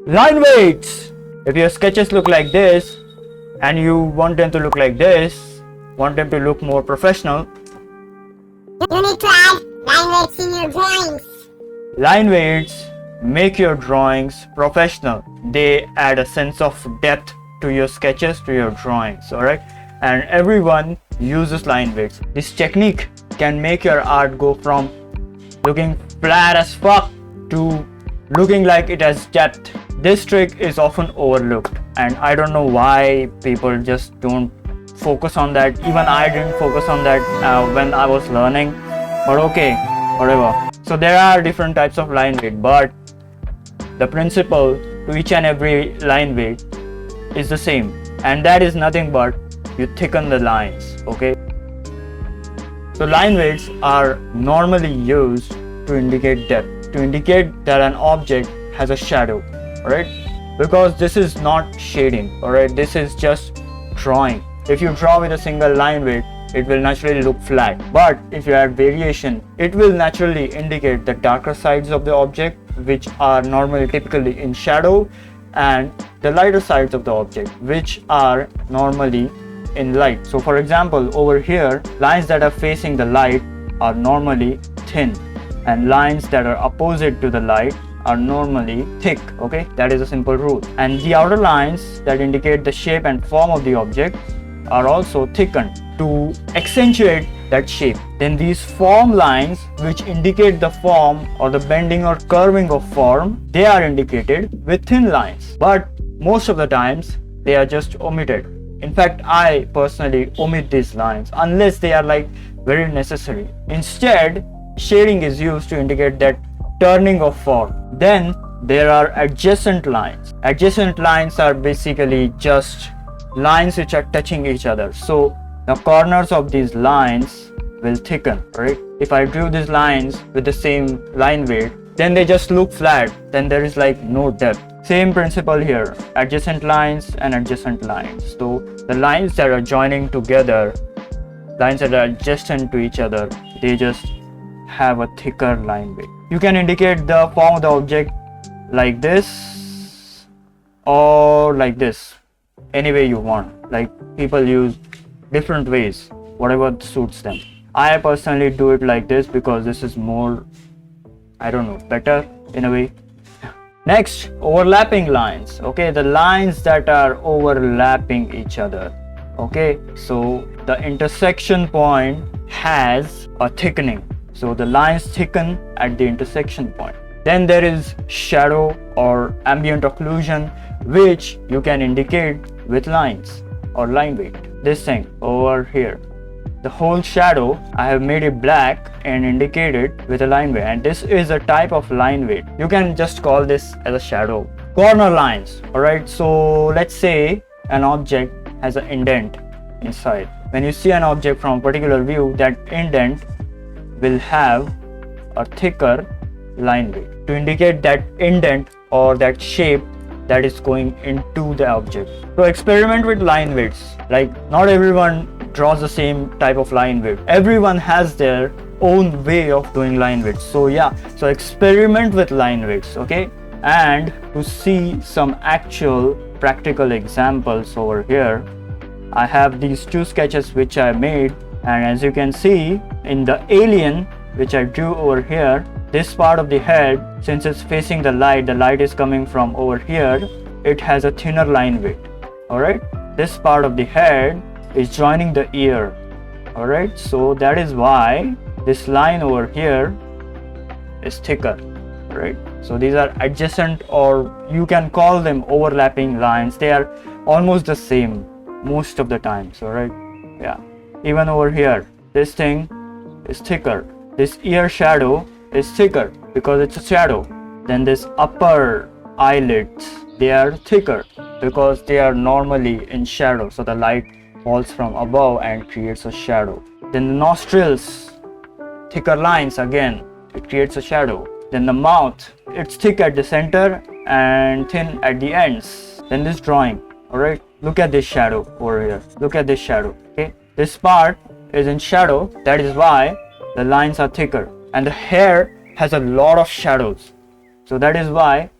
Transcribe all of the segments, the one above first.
Line weights. If your sketches look like this and you want them to look like this, want them to look more professional, you need to add line weights in your drawings. line weights make your drawings professional. They add a sense of depth to your sketches, to your drawings, alright? And everyone uses line weights. This technique can make your art go from looking flat as fuck to looking like it has depth. This trick is often overlooked, and I don't know why people just don't focus on that. Even I didn't focus on that when I was learning, but okay, whatever. So there are different types of line weight, but the principle to each and every line weight is the same, and that is nothing but you thicken the lines. Okay, so line weights are normally used to indicate depth, to indicate that an object has a shadow, alright? Because this is not shading, alright? This is just drawing. If you draw with a single line weight, it will naturally look flat. But if you add variation, it will naturally indicate the darker sides of the object, which are normally typically in shadow, and the lighter sides of the object, which are normally in light. So for example, over here, lines that are facing the light are normally thin, and lines that are opposite to the light are normally thick. Okay, that is a simple rule. And the outer lines that indicate the shape and form of the object are also thickened to accentuate that shape. Then these form lines, which indicate the form or the bending or curving of form, they are indicated with thin lines, but most of the times they are just omitted. In fact, I personally omit these lines unless they are like very necessary. Instead, shading is used to indicate that turning of form. Then there are adjacent lines. Adjacent lines are basically just lines which are touching each other. So the corners of these lines will thicken, right? If I drew these lines with the same line weight, then they just look flat. Then there is like no depth. Same principle here, adjacent lines and adjacent lines. So the lines that are joining together, lines that are adjacent to each other, they just have a thicker line weight. You can indicate the form of the object like this or like this, any way you want. Like people use different ways, whatever suits them. I personally do it like this because this is more, I don't know, better in a way. Next, overlapping lines. Okay, the lines that are overlapping each other. Okay, so the intersection point has a thickening. So the lines thicken at the intersection point. Then there is shadow or ambient occlusion, which you can indicate with lines or line weight. This thing over here, the whole shadow, I have made it black and indicated with a line weight, and this is a type of line weight. You can just call this as a shadow. Corner lines, alright, so let's say an object has an indent inside. When you see an object from a particular view, that indent will have a thicker line weight to indicate that indent or that shape that is going into the object. So experiment with line weights. Like not everyone draws the same type of line weight. Everyone has their own way of doing line weights. So yeah, so experiment with line weights, okay? And to see some actual practical examples over here, I have these two sketches which I made, and as you can see in the alien which I drew over here, this part of the head, since it's facing the light is coming from over here, it has a thinner line weight. Alright, this part of the head is joining the ear. Alright, so that is why this line over here is thicker. Right, so these are adjacent, or you can call them overlapping lines. They are almost the same most of the times. Alright, yeah, even over here this thing is thicker. This ear shadow is thicker because it's a shadow. Then this upper eyelids, they are thicker because they are normally in shadow, so the light falls from above and creates a shadow. Then the nostrils, thicker lines, again it creates a shadow. Then the mouth, it's thick at the center and thin at the ends. Then this drawing, alright, look at this shadow over here, look at this shadow. Okay, this part is in shadow, that is why the lines are thicker. And the hair has a lot of shadows, so that is why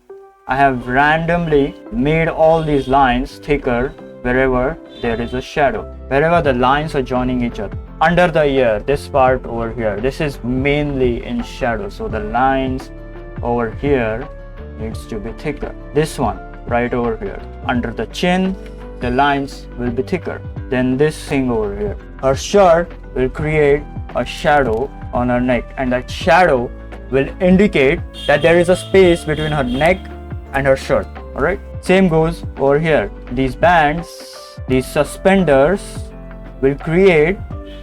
I have randomly made all these lines thicker wherever there is a shadow, wherever the lines are joining each other. Under the ear, this part over here, this is mainly in shadow, so the lines over here needs to be thicker. This one right over here, under the chin, the lines will be thicker than this thing over here. Her shirt will create a shadow on her neck, and that shadow will indicate that there is a space between her neck and her shirt. Alright, same goes over here. These bands, these suspenders will create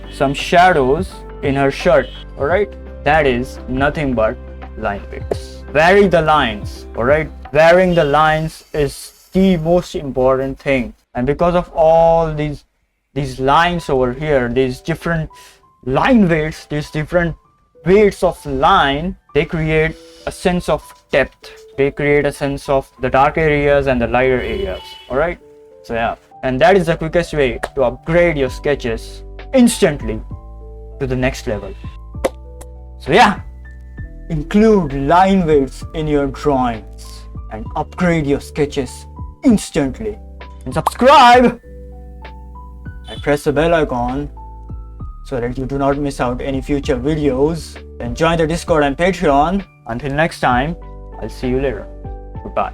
some shadows in her shirt. Alright, that is nothing but line weights. Vary the lines. Alright, varying the lines is the most important thing, and because of all these lines over here, these different line weights, these different weights of line, they create a sense of depth. They create a sense of the dark areas and the lighter areas. Alright, so yeah, and that is the quickest way to upgrade your sketches instantly to the next level. So yeah, include line weights in your drawings and upgrade your sketches instantly. And subscribe and press the bell icon so that you do not miss out any future videos. And join the Discord and Patreon. Until next time, I'll see you later. Goodbye.